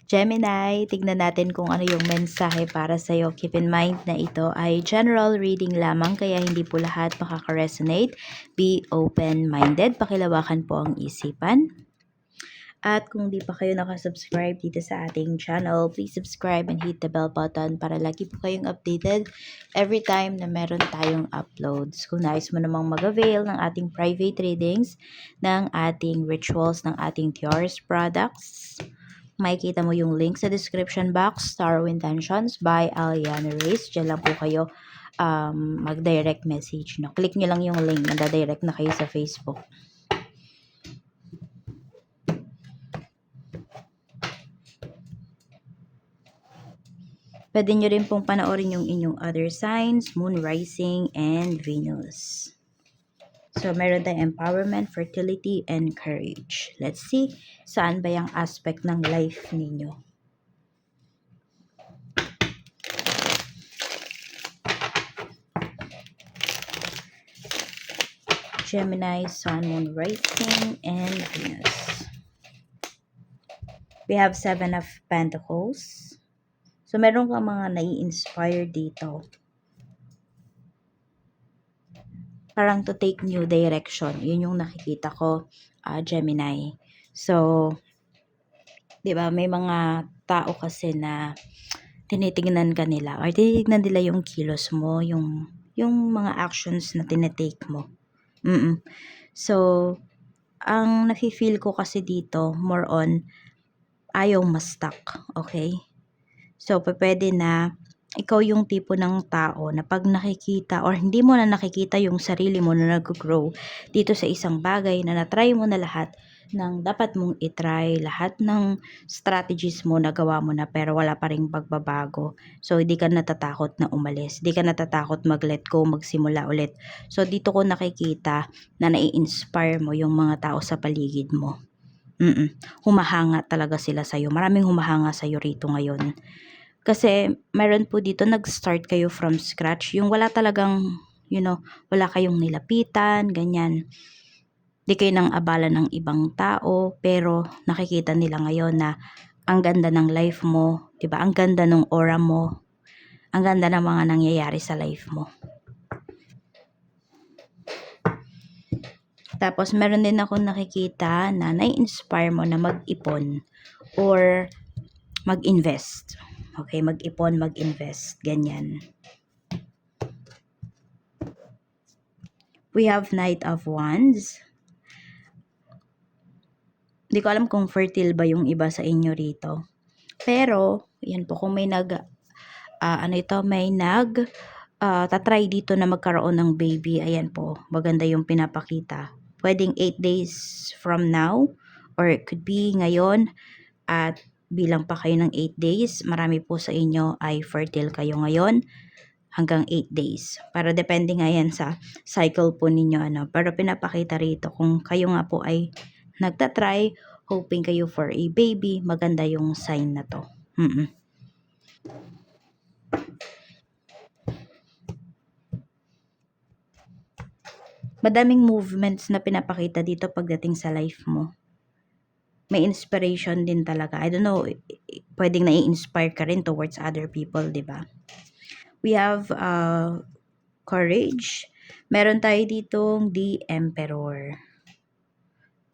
Gemini, tignan natin kung ano yung mensahe para sa'yo. Keep in mind na ito ay general reading lamang kaya hindi po lahat makaka-resonate. Be open-minded. Pakilawakan po ang isipan. At kung di pa kayo nakasubscribe dito sa ating channel, please subscribe and hit the bell button para lagi po kayong updated every time na meron tayong uploads. Kung nais mo namang mag-avail ng ating private readings, ng ating rituals, ng ating Dior's products, makikita mo yung link sa description box, Tarot Intentions by Aliana Reyes. Diyan lang po kayo mag-direct message. No? Click nyo lang yung link, nada-direct na kayo sa Facebook. Pwede nyo rin pong panoorin yung inyong other signs, Moon, Rising, and Venus. So, meron tayong empowerment, fertility, and courage. Let's see, saan ba yung aspect ng life ninyo? Gemini, Sun, Moon, Rising, and Venus. We have 7 of Pentacles. So, meron kang mga nai-inspire dito. Parang to take new direction. Yun yung nakikita ko, Gemini. So, di ba, may mga tao kasi na tinitignan ka nila or tinitignan nila yung kilos mo, yung mga actions na tinitake mo. So, ang nafe-feel ko kasi dito, more on, ayaw ma-stuck, okay? So, pwede na ikaw yung tipo ng tao na pag nakikita or hindi mo na nakikita yung sarili mo na nag-grow dito sa isang bagay na na-try mo na lahat ng dapat mong itry, lahat ng strategies mo nagawa mo na pero wala pa ring pagbabago. So, hindi ka natatakot na umalis. Hindi ka natatakot mag-let go, magsimula ulit. So, dito ko nakikita na nai-inspire mo yung mga tao sa paligid mo. Humahanga talaga sila sa'yo. Maraming humahanga sa'yo rito ngayon. Kasi meron po dito nag-start kayo from scratch. Yung wala talagang, wala kayong nilapitan, ganyan. Di kayo nang abala ng ibang tao, pero nakikita nila ngayon na ang ganda ng life mo, 'di ba? Ang ganda ng aura mo. Ang ganda ng mga nangyayari sa life mo. Tapos meron din ako nakikita na nai-inspire mo na mag-ipon or mag-invest. Okay, mag-ipon, mag-invest, ganyan. We have Knight of Wands. Hindi ko alam kung fertile ba yung iba sa inyo rito. Pero, yan po, kung may tatry dito na magkaroon ng baby, ayan po, maganda yung pinapakita. Pwedeng 8 days from now, or it could be ngayon, at bilang pa kayo ng 8 days, marami po sa inyo ay fertile kayo ngayon, hanggang 8 days. Para depende nga yan sa cycle po ninyo, pero pinapakita rito, kung kayo nga po ay nagtatry, hoping kayo for a baby, maganda yung sign na to. Madaming movements na pinapakita dito pagdating sa life mo. May inspiration din talaga. I don't know, pwedeng nai-inspire ka rin towards other people, di ba? We have courage. Meron tayo ditong the Emperor.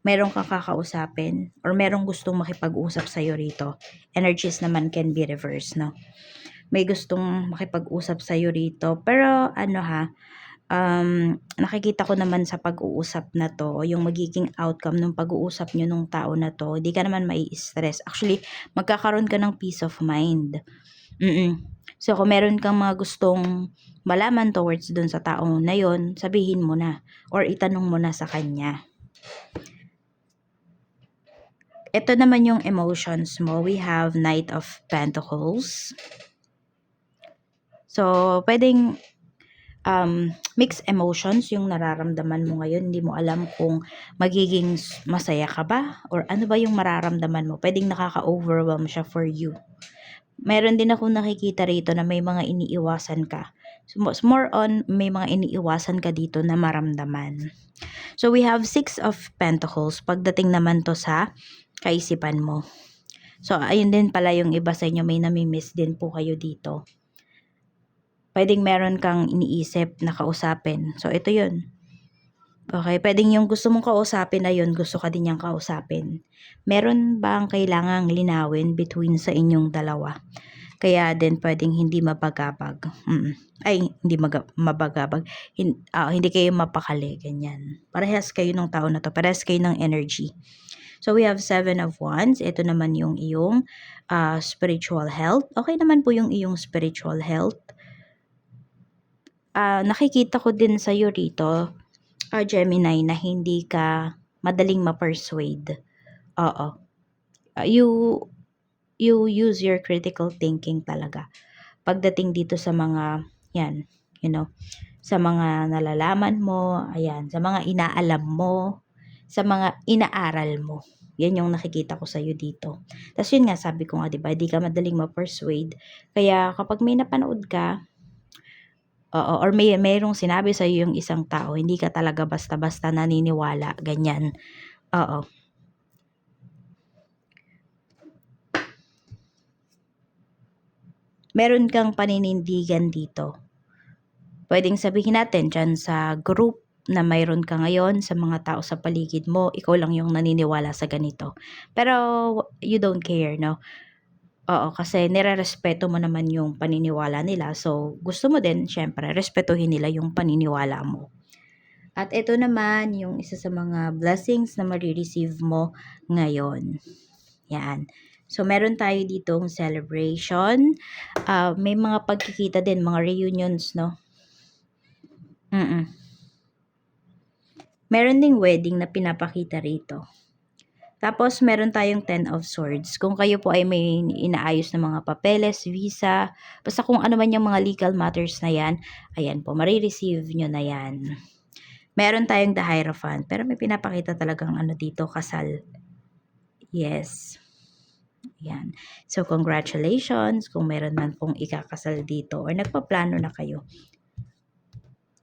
Merong kakausapin or merong gustong makipag-usap sa'yo rito. Energies naman can be reversed, no? May gustong makipag-usap sa'yo rito. Pero nakikita ko naman sa pag-uusap na to, yung magiging outcome ng pag-uusap nyo nung tao na to, hindi ka naman mai-stress. Actually, magkakaroon ka ng peace of mind. So, kung meron kang mga gustong malaman towards dun sa tao na yon, sabihin mo na or itanong mo na sa kanya. Ito naman yung emotions mo. We have Knight of Pentacles. So, pwedeng mixed emotions yung nararamdaman mo ngayon. Hindi mo alam kung magiging masaya ka ba or ano ba yung mararamdaman mo. Pwedeng nakaka-overwhelm siya for you. Meron din akong nakikita rito na may mga iniiwasan ka. So, more on, may mga iniiwasan ka dito na maramdaman. So, we have 6 of Pentacles. Pagdating naman to sa kaisipan mo. So, ayun din pala yung iba sa inyo, may nami-miss din po kayo dito. Pwedeng meron kang iniisip na kausapin. So, ito yun. Okay, pwedeng yung gusto mong kausapin na yun, gusto ka din niyang kausapin. Meron bang kailangang linawin between sa inyong dalawa? Kaya din pwedeng hindi mabagabag. Ay, hindi mabagabag. Hindi kayo mapakali, ganyan. Parehas kayo ng tao na to. Parehas kayo ng energy. So, we have 7 of Wands. Ito naman yung iyong spiritual health. Okay naman po yung iyong spiritual health. Nakikita ko din sa'yo rito, Gemini, na hindi ka madaling ma-persuade. Oo. You use your critical thinking talaga. Pagdating dito sa mga, yan, sa mga nalalaman mo, ayan, sa mga inaalam mo, sa mga inaaral mo. Yan yung nakikita ko sa'yo dito. Tapos yun nga, sabi ko nga, diba, di ka madaling ma-persuade. Kaya kapag may napanood ka, or mayroong sinabi sa'yo yung isang tao, hindi ka talaga basta-basta naniniwala, ganyan. Oo. Meron kang paninindigan dito. Pwedeng sabihin natin dyan sa group na mayroon ka ngayon, sa mga tao sa paligid mo, ikaw lang yung naniniwala sa ganito. Pero you don't care, no? Oo, kasi nirerespeto mo naman yung paniniwala nila. So, gusto mo din, syempre, respetuhin nila yung paniniwala mo. At ito naman yung isa sa mga blessings na marireceive mo ngayon. Yan. So, meron tayo ditong celebration. May mga pagkikita din, mga reunions, no? Meron ding wedding na pinapakita rito. Tapos, meron tayong 10 of Swords. Kung kayo po ay may inaayos na mga papeles, visa, basta kung ano man yung mga legal matters na yan, ayan po, marireceive nyo na yan. Meron tayong the Hierophant, pero may pinapakita talagang ano dito, kasal. Yes. Yan. So, congratulations kung meron man pong ikakasal dito or nagpaplano na kayo.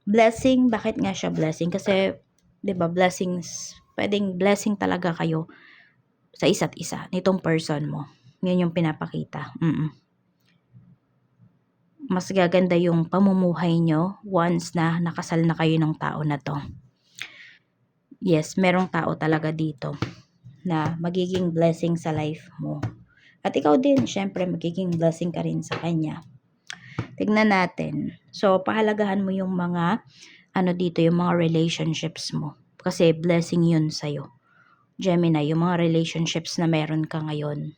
Blessing, bakit nga siya blessing? Kasi, 'di ba, blessings, pwedeng blessing talaga kayo sa isa't isa nitong person mo. Yan yung pinapakita. Mas gaganda yung pamumuhay nyo once na nakasal na kayo ng tao na to. Yes, merong tao talaga dito na magiging blessing sa life mo. At ikaw din, syempre, magiging blessing ka rin sa kanya. Tignan natin. So, pahalagahan mo yung mga, dito, yung mga relationships mo. Kasi blessing yun sa'yo. Gemini, yung mga relationships na meron ka ngayon.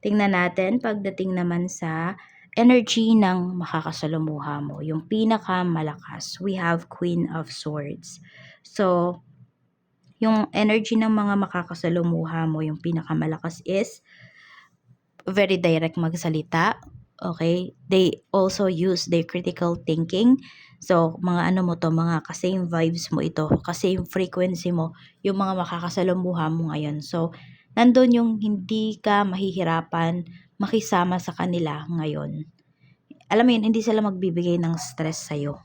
Tingnan natin, pagdating naman sa energy ng makakasalumuha mo. Yung pinakamalakas, we have Queen of Swords. So, yung energy ng mga makakasalumuha mo, yung pinakamalakas is very direct magsalita. Okay? They also use their critical thinking. So, mga mo to, mga ka-same vibes mo ito, ka-same frequency mo, yung mga makakasalumuha mo ngayon. So, nandun yung hindi ka mahihirapan makisama sa kanila ngayon. Alam mo yun, hindi sila magbibigay ng stress sa'yo.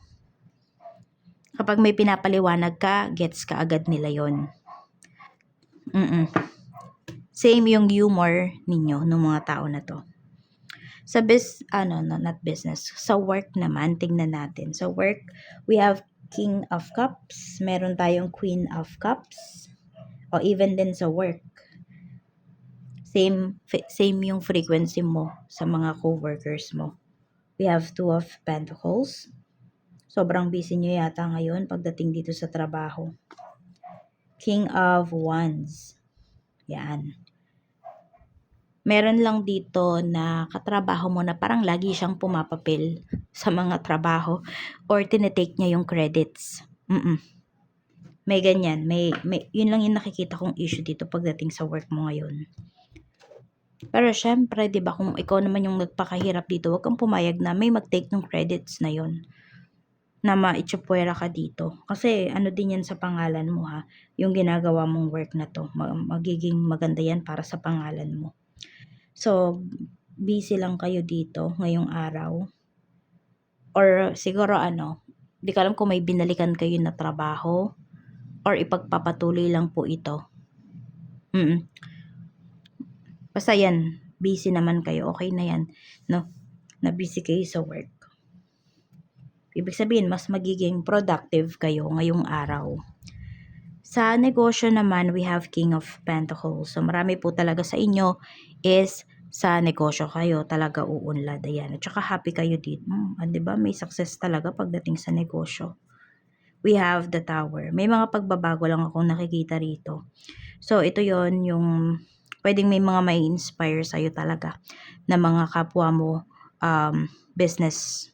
Kapag may pinapaliwanag ka, gets ka agad nila yon. Same yung humor ninyo ng mga tao na to. Sa not business. Sa work naman, tingnan natin. Sa work, we have King of Cups. Meron tayong Queen of Cups. O even din sa work. Same yung frequency mo sa mga co-workers mo. We have Two of Pentacles. Sobrang busy nyo yata ngayon pagdating dito sa trabaho. King of Wands. Yan. Meron lang dito na katrabaho mo na parang lagi siyang pumapapil sa mga trabaho or tinetake niya yung credits. May ganyan. May, yun lang yung nakikita kong issue dito pagdating sa work mo ngayon. Pero syempre, di ba, kung ikaw naman yung nagpakahirap dito, wag kang pumayag na may mag-take ng credits na yon na maitsupwera ka dito. Kasi ano din yan sa pangalan mo, ha. Yung ginagawa mong work na to, magiging maganda yan para sa pangalan mo. So, busy lang kayo dito ngayong araw. Or siguro di ko alam kung may binalikan kayo na trabaho or ipagpapatuloy lang po ito. Basta yan, busy naman kayo, okay na yan, no? Na busy kayo sa work. Ibig sabihin, mas magiging productive kayo ngayong araw. Sa negosyo naman, we have King of Pentacles. So, marami po talaga sa inyo is sa negosyo kayo talaga uunlad. Ayan. At saka happy kayo dito. Diba? May success talaga pagdating sa negosyo. We have the Tower. May mga pagbabago lang akong nakikita rito. So, ito yon yung pwedeng may mga may inspire sa'yo talaga na mga kapwa mo business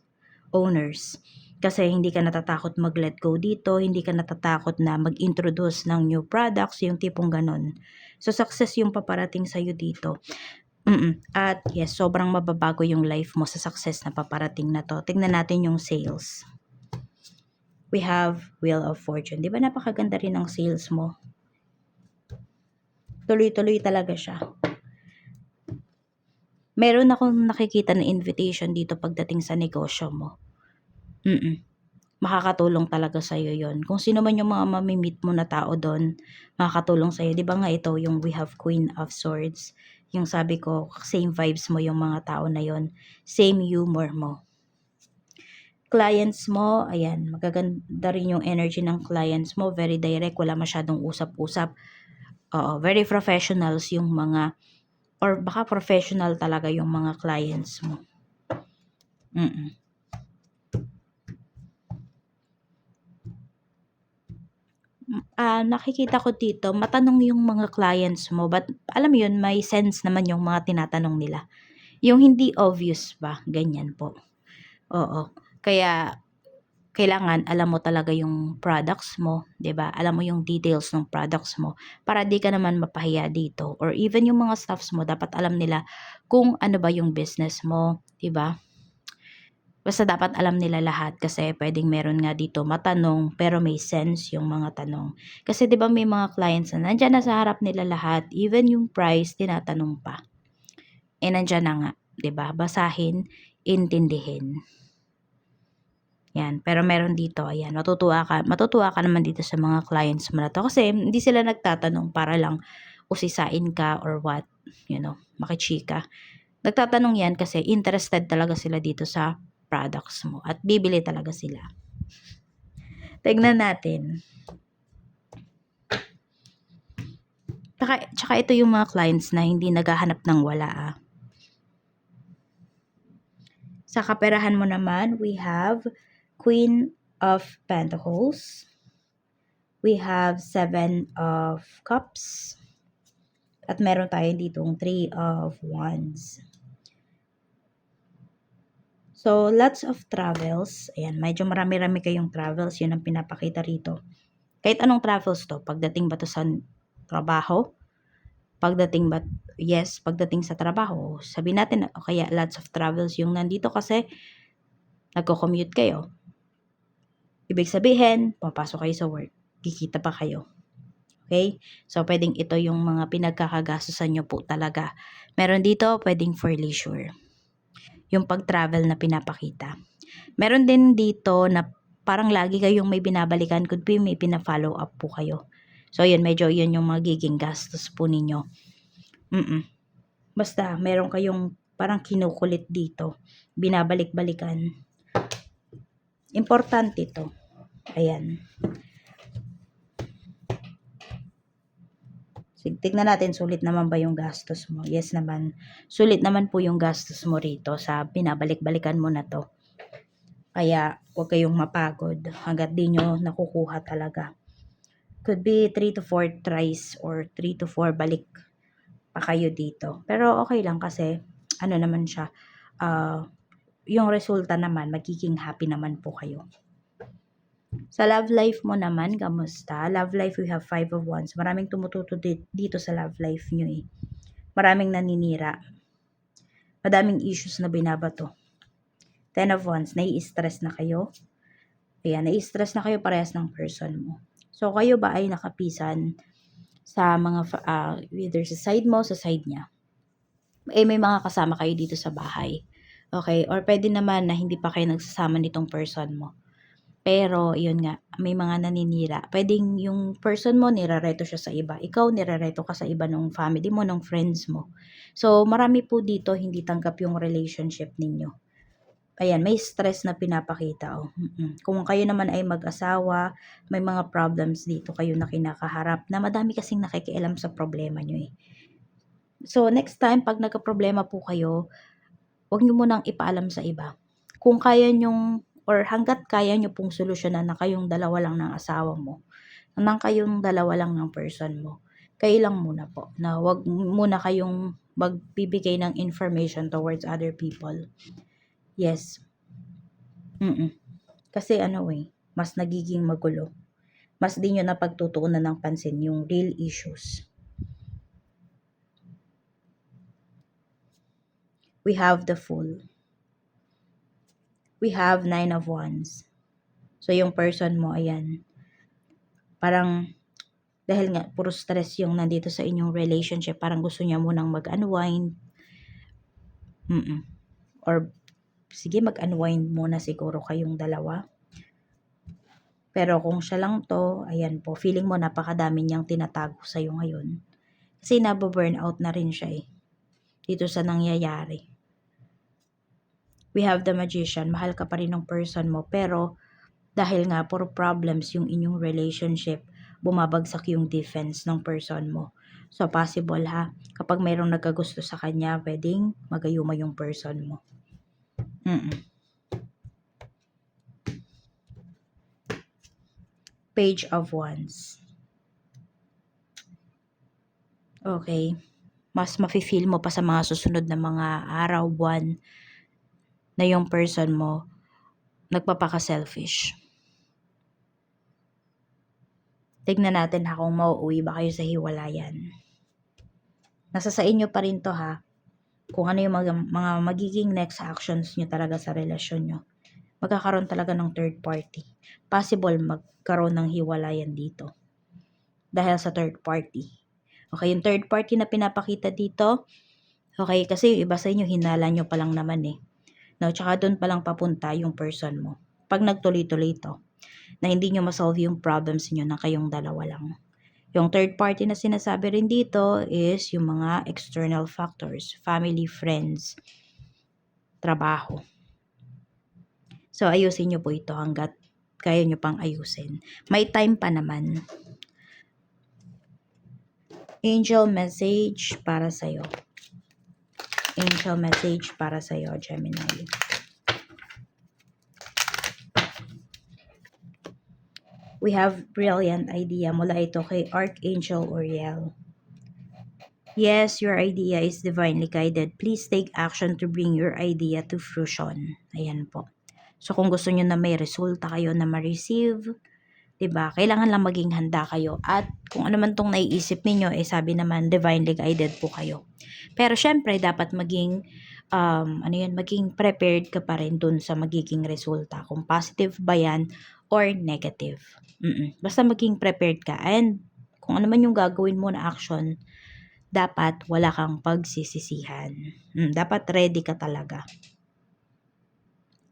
owners. Kasi hindi ka natatakot mag-let go dito, hindi ka natatakot na mag-introduce ng new products, yung tipong ganon. So, success yung paparating sa'yo dito. At yes, sobrang mababago yung life mo sa success na paparating na to. Tingnan natin yung sales. We have Wheel of Fortune. Di ba napakaganda rin ang sales mo? Tuloy-tuloy talaga siya. Meron akong nakikita na invitation dito pagdating sa negosyo mo. Makakatulong talaga sa'yo yon. Kung sino man yung mga mamimit mo na tao doon, makakatulong sa'yo. Di ba nga ito, yung we have Queen of Swords. Yung sabi ko, same vibes mo yung mga tao na yon. Same humor mo. Clients mo, ayan, magaganda rin yung energy ng clients mo. Very direct, wala masyadong usap-usap. Very professionals yung mga, or baka professional talaga yung mga clients mo. Nakikita ko dito, matanong yung mga clients mo, but alam mo yun, may sense naman yung mga tinatanong nila. Yung hindi obvious ba, ganyan po. Oo. Kaya, kailangan alam mo talaga yung products mo, 'di ba? Alam mo yung details ng products mo para di ka naman mapahiya dito, or even yung mga staffs mo dapat alam nila kung ano ba yung business mo, 'di ba? Basta dapat alam nila lahat kasi pwedeng meron nga dito matanong pero may sense yung mga tanong. Kasi 'di ba may mga clients na nandiyan na sa harap nila lahat, even yung price tinatanong pa. Nandiyan na nga, 'di ba? Basahin, intindihin. Yan, pero meron dito, ayan, matutuwa ka naman dito sa mga clients mo na to kasi hindi sila nagtatanong para lang usisain ka or what, makichika. Nagtatanong yan kasi interested talaga sila dito sa products mo at bibili talaga sila. Tignan natin. Tsaka ito yung mga clients na hindi naghahanap ng wala. Sa kaperahan mo naman, we have Queen of Pentacles. We have 7 of Cups. At meron tayo ditong 3 of Wands. So, lots of travels. Ayan, medyo marami-rami kayong travels. Yun ang pinapakita rito. Kahit anong travels to, pagdating ba to sa trabaho? Pagdating sa trabaho. Sabihin natin, kaya lots of travels yung nandito kasi nagko-commute kayo. Ibig sabihin, papasok kayo sa work. Kikita pa kayo. Okay? So, pwedeng ito yung mga pinagkakagastusan nyo po talaga. Meron dito, pwedeng for leisure. Yung pag-travel na pinapakita. Meron din dito na parang lagi kayong may binabalikan, could be may pina-follow up po kayo. So, yun, medyo yun yung magiging gastos po ninyo. Basta, meron kayong parang kinukulit dito. Binabalik-balikan. Importante ito. Ayan. Tignan natin, sulit naman ba yung gastos mo? Yes naman. Sulit naman po yung gastos mo rito sa binabalik-balikan mo na to. Kaya, huwag kayong mapagod hanggat di nyo nakukuha talaga. Could be 3 to 4 tries or 3 to 4 balik pa kayo dito. Pero okay lang kasi, ano naman siya, yung resulta naman, magiging happy naman po kayo. Sa love life mo naman, kamusta? Love life, we have 5 of Wands. Maraming tumututo dito sa love life nyo eh. Maraming naninira. Madaming issues na binabato. 10 of Wands, nai-stress na kayo. Ayan, nai-stress na kayo parehas ng person mo. So, kayo ba ay nakapisan sa mga, either sa side mo, sa side niya? May mga kasama kayo dito sa bahay. Okay? Or pwede naman na hindi pa kayo nagsasama nitong person mo. Pero yun nga, may mga naninira. Puwedeng yung person mo nirereto siya sa iba, ikaw nirereto ka sa iba nung family mo, nung friends mo. So, marami po dito hindi tanggap yung relationship ninyo. Ayan, may stress na pinapakita, oh, Kung kayo naman ay mag-asawa, may mga problems dito kayo na kinakaharap na madami kasing nakikialam sa problema niyo, eh. So, next time 'pag nagkaproblema po kayo, huwag niyo munang ipaalam sa iba. Kung kaya niyong or hangga't kaya niyo pong solusyonan na kayong dalawa lang ng asawa mo, ng kayong dalawa lang ng person mo, kayo lang muna po, na huwag muna kayong magbibigay ng information towards other people. Yes, kasi ano, eh, mas nagiging magulo. Mas di niyo napagtutuunan ng pansin yung real issues. We have the Fool. We have 9 of Wands. So, yung person mo, ayan, parang dahil nga puro stress yung nandito sa inyong relationship, parang gusto niya munang mag-unwind. Or sige, mag-unwind muna siguro kayong dalawa. Pero kung siya lang 'to, ayan po, feeling mo napakadami niyang tinatago sa'yo ngayon. Kasi nabu-burnout na rin siya, eh, dito sa nangyayari. We have the Magician, mahal ka pa rin ng person mo, pero dahil nga puro problems yung inyong relationship, bumabagsak yung defense ng person mo. So, possible ha, kapag mayroong nagkagusto sa kanya, puwedeng magayuma yung person mo. Page of Wands. Okay. Mas mafe-feel mo pa sa mga susunod na mga araw, buwan, na yung person mo nagpapaka-selfish. Tignan natin ha kung mauuwi ba kayo sa hiwalayan. Nasa sa inyo pa rin 'to ha, kung ano yung mga magiging next actions niyo talaga sa relasyon niyo. Magkakaroon talaga ng third party. Possible magkaroon ng hiwalayan dito dahil sa third party. Okay, yung third party na pinapakita dito, okay, kasi yung iba sa inyo hinala niyo pa lang naman, eh. No, tsaka doon pa lang papunta yung person mo. 'Pag nagtuloy-tuloy 'to, na hindi niyo ma-solve yung problems niyo na kayong dalawa lang. Yung third party na sinasabi rin dito is yung mga external factors, family, friends, trabaho. So, ayusin niyo po ito hangga't kaya niyo pang ayusin. May time pa naman. Angel message para sa'yo. Angel message para sa'yo, Gemini. We have brilliant idea mula ito kay Archangel Uriel. Yes, your idea is divinely guided. Please take action to bring your idea to fruition. Ayan po. So, kung gusto nyo na may resulta kayo na ma-receive, diba, kailangan lang maging handa kayo. At kung ano man tong naiisip ninyo, eh sabi naman, divinely guided po kayo. Pero syempre, dapat maging, maging prepared ka pa rin dun sa magiging resulta. Kung positive ba yan or negative. Basta maging prepared ka. And kung ano man yung gagawin mo na action, dapat wala kang pagsisisihan. Dapat ready ka talaga.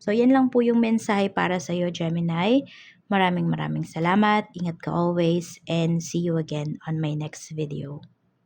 So, yan lang po yung mensahe para sa iyo, Gemini. Maraming salamat. Ingat ka always and see you again on my next video.